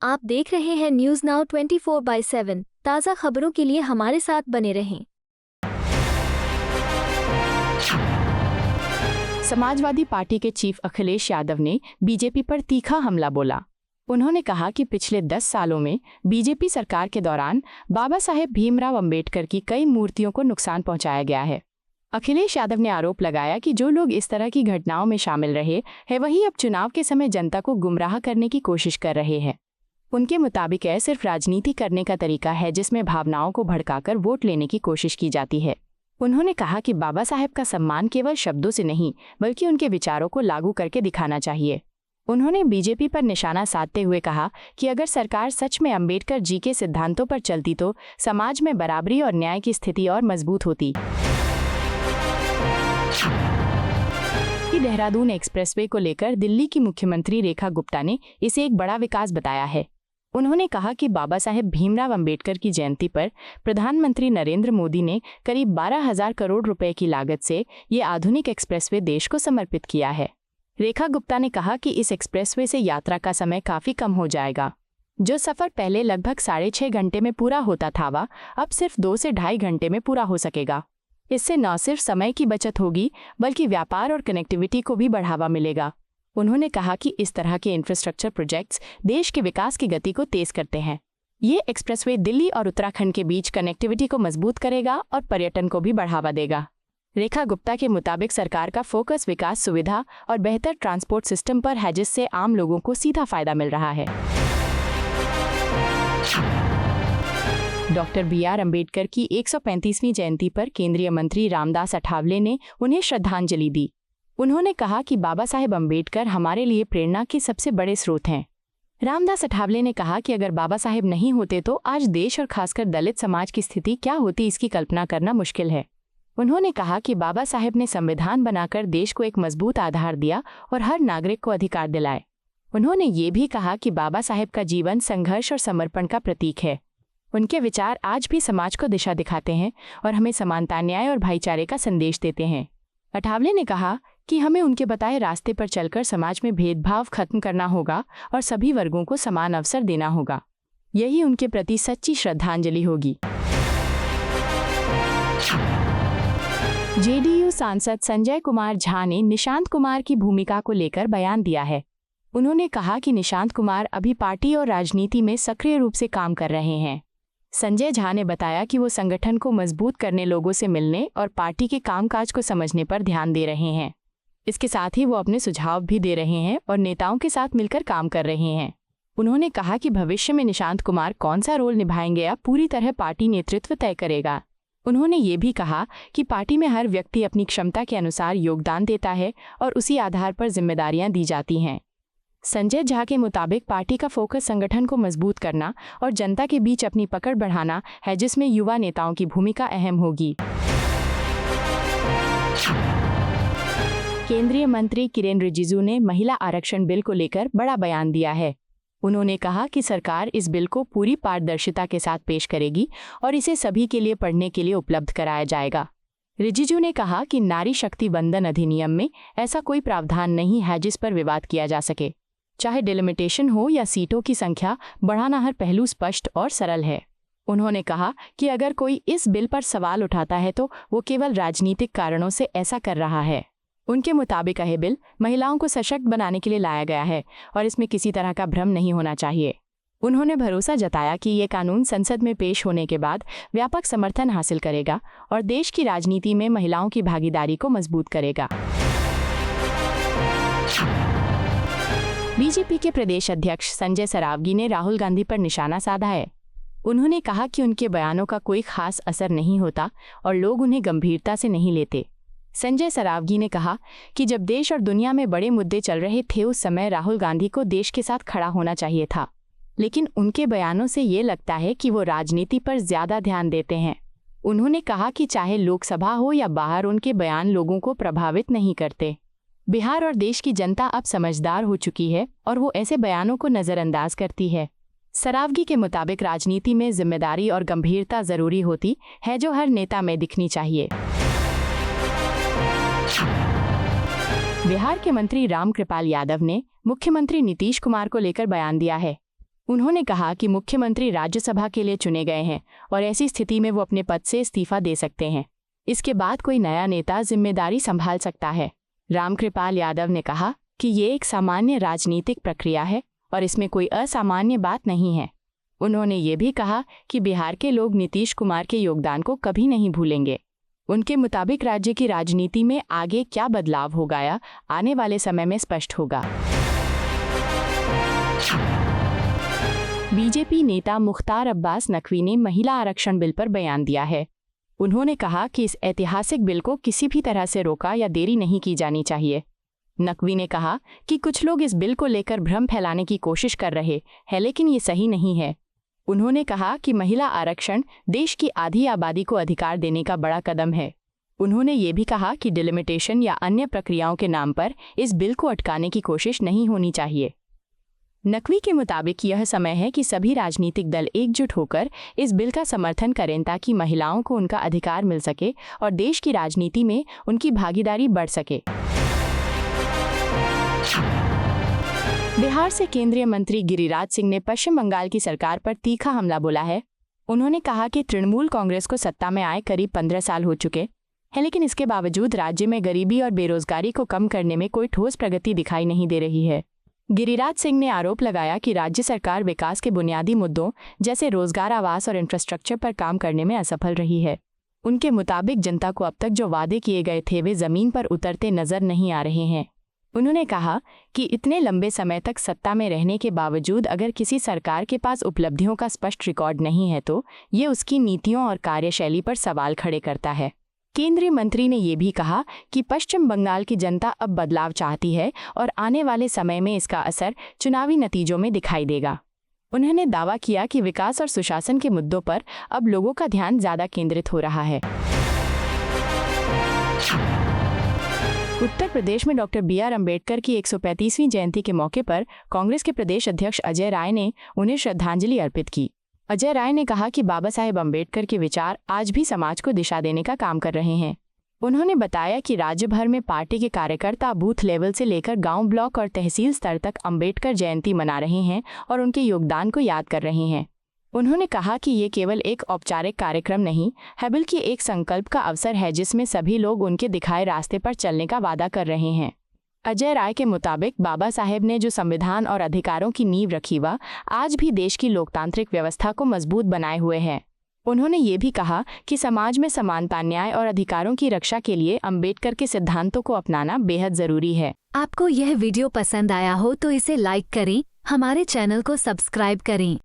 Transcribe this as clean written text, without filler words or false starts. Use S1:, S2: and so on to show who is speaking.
S1: आप देख रहे हैं न्यूज नाउ 24/7 ताज़ा खबरों के लिए हमारे साथ बने रहें।
S2: समाजवादी पार्टी के चीफ अखिलेश यादव ने बीजेपी पर तीखा हमला बोला। उन्होंने कहा कि पिछले 10 सालों में बीजेपी सरकार के दौरान बाबा साहेब भीमराव अंबेडकर की कई मूर्तियों को नुकसान पहुंचाया गया है। अखिलेश यादव ने आरोप लगाया कि जो लोग इस तरह की घटनाओं में शामिल रहे हैं वही अब चुनाव के समय जनता को गुमराह करने की कोशिश कर रहे हैं। उनके मुताबिक यह सिर्फ राजनीति करने का तरीका है जिसमें भावनाओं को भड़काकर वोट लेने की कोशिश की जाती है। उन्होंने कहा कि बाबा साहेब का सम्मान केवल शब्दों से नहीं बल्कि उनके विचारों को लागू करके दिखाना चाहिए। उन्होंने बीजेपी पर निशाना साधते हुए कहा कि अगर सरकार सच में अंबेडकर जी के सिद्धांतों पर चलती तो समाज में बराबरी और न्याय की स्थिति और मजबूत होती। देहरादून एक्सप्रेसवे को लेकर दिल्ली की मुख्यमंत्री रेखा गुप्ता ने इसे एक बड़ा विकास बताया है। उन्होंने कहा कि बाबा साहेब भीमराव अंबेडकर की जयंती पर प्रधानमंत्री नरेंद्र मोदी ने करीब 12,000 करोड़ रुपए की लागत से ये आधुनिक एक्सप्रेसवे देश को समर्पित किया है। रेखा गुप्ता ने कहा कि इस एक्सप्रेसवे से यात्रा का समय काफी कम हो जाएगा। जो सफर पहले लगभग 6.5 घंटे में पूरा होता था वह अब सिर्फ 2 से 2.5 घंटे में पूरा हो सकेगा। इससे न सिर्फ समय की बचत होगी बल्कि व्यापार और कनेक्टिविटी को भी बढ़ावा मिलेगा। उन्होंने कहा कि इस तरह के इंफ्रास्ट्रक्चर प्रोजेक्ट्स देश के विकास की गति को तेज करते हैं। ये एक्सप्रेसवे दिल्ली और उत्तराखंड के बीच कनेक्टिविटी को मजबूत करेगा और पर्यटन को भी बढ़ावा देगा। रेखा गुप्ता के मुताबिक सरकार का फोकस विकास, सुविधा और बेहतर ट्रांसपोर्ट सिस्टम पर है जिससे आम लोगों को सीधा फायदा मिल रहा है। Doctor B R. अंबेडकर की 135वीं जयंती पर केंद्रीय मंत्री रामदास अठावले ने उन्हें श्रद्धांजलि दी। उन्होंने कहा कि बाबा साहेब अंबेडकर हमारे लिए प्रेरणा के सबसे बड़े स्रोत हैं। रामदास अठावले ने कहा कि अगर बाबा साहेब नहीं होते तो आज देश और खासकर दलित समाज की स्थिति क्या होती इसकी कल्पना करना मुश्किल है। उन्होंने कहा कि बाबा साहेब ने संविधान बनाकर देश को एक मजबूत आधार दिया और हर नागरिक को अधिकार दिलाए। उन्होंने ये भी कहा कि बाबा साहेब का जीवन संघर्ष और समर्पण का प्रतीक है। उनके विचार आज भी समाज को दिशा दिखाते हैं और हमें समानता, न्याय और भाईचारे का संदेश देते हैं। अठावले ने कहा कि हमें उनके बताए रास्ते पर चलकर समाज में भेदभाव खत्म करना होगा और सभी वर्गों को समान अवसर देना होगा। यही उनके प्रति सच्ची श्रद्धांजलि होगी। जेडीयू सांसद संजय कुमार झा ने निशांत कुमार की भूमिका को लेकर बयान दिया है। उन्होंने कहा कि निशांत कुमार अभी पार्टी और राजनीति में सक्रिय रूप से काम कर रहे हैं। संजय झा ने बताया कि वो संगठन को मजबूत करने, लोगों से मिलने और पार्टी के कामकाज को समझने पर ध्यान दे रहे हैं। इसके साथ ही वो अपने सुझाव भी दे रहे हैं और नेताओं के साथ मिलकर काम कर रहे हैं। उन्होंने कहा कि भविष्य में निशांत कुमार कौन सा रोल निभाएंगे अब पूरी तरह पार्टी नेतृत्व तय करेगा। उन्होंने ये भी कहा कि पार्टी में हर व्यक्ति अपनी क्षमता के अनुसार योगदान देता है और उसी आधार पर जिम्मेदारियां दी जाती हैं। संजय झा के मुताबिक पार्टी का फोकस संगठन को मजबूत करना और जनता के बीच अपनी पकड़ बढ़ाना है जिसमें युवा नेताओं की भूमिका अहम होगी। केंद्रीय मंत्री किरेन रिजिजू ने महिला आरक्षण बिल को लेकर बड़ा बयान दिया है। उन्होंने कहा कि सरकार इस बिल को पूरी पारदर्शिता के साथ पेश करेगी और इसे सभी के लिए पढ़ने के लिए उपलब्ध कराया जाएगा। रिजिजू ने कहा कि नारी शक्ति वंदन अधिनियम में ऐसा कोई प्रावधान नहीं है जिस पर विवाद किया जा सके। चाहे डिलिमिटेशन हो या सीटों की संख्या बढ़ाना, हर पहलू स्पष्ट और सरल है। उन्होंने कहा कि अगर कोई इस बिल पर सवाल उठाता है तो वो केवल राजनीतिक कारणों से ऐसा कर रहा है। उनके मुताबिक यह बिल महिलाओं को सशक्त बनाने के लिए लाया गया है और इसमें किसी तरह का भ्रम नहीं होना चाहिए। उन्होंने भरोसा जताया कि ये कानून संसद में पेश होने के बाद व्यापक समर्थन हासिल करेगा और देश की राजनीति में महिलाओं की भागीदारी को मजबूत करेगा। बीजेपी के प्रदेश अध्यक्ष संजय सरावगी ने राहुल गांधी पर निशाना साधा है। उन्होंने कहा कि उनके बयानों का कोई खास असर नहीं होता और लोग उन्हें गंभीरता से नहीं लेते। संजय सरावगी ने कहा कि जब देश और दुनिया में बड़े मुद्दे चल रहे थे उस समय राहुल गांधी को देश के साथ खड़ा होना चाहिए था, लेकिन उनके बयानों से ये लगता है कि वो राजनीति पर ज्यादा ध्यान देते हैं। उन्होंने कहा कि चाहे लोकसभा हो या बाहर, उनके बयान लोगों को प्रभावित नहीं करते। बिहार और देश की जनता अब समझदार हो चुकी है और वो ऐसे बयानों को नजरअंदाज करती है। सरावगी के मुताबिक राजनीति में जिम्मेदारी और गंभीरता जरूरी होती है जो हर नेता में दिखनी चाहिए। बिहार के मंत्री रामकृपाल यादव ने मुख्यमंत्री नीतीश कुमार को लेकर बयान दिया है। उन्होंने कहा कि मुख्यमंत्री राज्यसभा के लिए चुने गए हैं और ऐसी स्थिति में वो अपने पद से इस्तीफा दे सकते हैं। इसके बाद कोई नया नेता जिम्मेदारी संभाल सकता है। रामकृपाल यादव ने कहा कि ये एक सामान्य राजनीतिक प्रक्रिया है और इसमें कोई असामान्य बात नहीं है। उन्होंने ये भी कहा कि बिहार के लोग नीतीश कुमार के योगदान को कभी नहीं भूलेंगे। उनके मुताबिक राज्य की राजनीति में आगे क्या बदलाव होगा आने वाले समय में स्पष्ट होगा। बीजेपी नेता मुख्तार अब्बास नकवी ने महिला आरक्षण बिल पर बयान दिया है। उन्होंने कहा कि इस ऐतिहासिक बिल को किसी भी तरह से रोका या देरी नहीं की जानी चाहिए। नकवी ने कहा कि कुछ लोग इस बिल को लेकर भ्रम फैलाने की कोशिश कर रहे हैं, लेकिन ये सही नहीं है। उन्होंने कहा कि महिला आरक्षण देश की आधी आबादी को अधिकार देने का बड़ा कदम है। उन्होंने ये भी कहा कि डिलिमिटेशन या अन्य प्रक्रियाओं के नाम पर इस बिल को अटकाने की कोशिश नहीं होनी चाहिए। नकवी के मुताबिक यह समय है कि सभी राजनीतिक दल एकजुट होकर इस बिल का समर्थन करें ताकि महिलाओं को उनका अधिकार मिल सके और देश की राजनीति में उनकी भागीदारी बढ़ सके। बिहार से केंद्रीय मंत्री गिरिराज सिंह ने पश्चिम बंगाल की सरकार पर तीखा हमला बोला है। उन्होंने कहा कि तृणमूल कांग्रेस को सत्ता में आए करीब 15 साल हो चुके हैं, लेकिन इसके बावजूद राज्य में गरीबी और बेरोजगारी को कम करने में कोई ठोस प्रगति दिखाई नहीं दे रही है। गिरिराज सिंह ने आरोप लगाया कि राज्य सरकार विकास के बुनियादी मुद्दों जैसे रोजगार, आवास और इंफ्रास्ट्रक्चर पर काम करने में असफल रही है। उनके मुताबिक जनता को अब तक जो वादे किए गए थे वे जमीन पर उतरते नजर नहीं आ रहे हैं। उन्होंने कहा कि इतने लंबे समय तक सत्ता में रहने के बावजूद अगर किसी सरकार के पास उपलब्धियों का स्पष्ट रिकॉर्ड नहीं है तो ये उसकी नीतियों और कार्यशैली पर सवाल खड़े करता है। केंद्रीय मंत्री ने ये भी कहा कि पश्चिम बंगाल की जनता अब बदलाव चाहती है और आने वाले समय में इसका असर चुनावी नतीजों में दिखाई देगा। उन्होंने दावा किया कि विकास और सुशासन के मुद्दों पर अब लोगों का ध्यान ज्यादा केंद्रित हो रहा है। उत्तर प्रदेश में डॉक्टर BR अम्बेडकर की 135वीं जयंती के मौके पर कांग्रेस के प्रदेश अध्यक्ष अजय राय ने उन्हें श्रद्धांजलि अर्पित की। अजय राय ने कहा कि बाबा साहेब अम्बेडकर के विचार आज भी समाज को दिशा देने का काम कर रहे हैं। उन्होंने बताया कि राज्य भर में पार्टी के कार्यकर्ता बूथ लेवल से लेकर गांव, ब्लॉक और तहसील स्तर तक अम्बेडकर जयंती मना रहे हैं और उनके योगदान को याद कर रहे हैं। उन्होंने कहा कि ये केवल एक औपचारिक कार्यक्रम नहीं है बल्कि एक संकल्प का अवसर है जिसमें सभी लोग उनके दिखाए रास्ते पर चलने का वादा कर रहे हैं। अजय राय के मुताबिक बाबा साहेब ने जो संविधान और अधिकारों की नींव रखी वह आज भी देश की लोकतांत्रिक व्यवस्था को मजबूत बनाए हुए है। उन्होंने ये भी कहा कि समाज में समानता, न्याय और अधिकारों की रक्षा के लिए अम्बेडकर के सिद्धांतों को अपनाना बेहद जरूरी है।
S1: आपको यह वीडियो पसंद आया हो तो इसे लाइक करें, हमारे चैनल को सब्सक्राइब करें।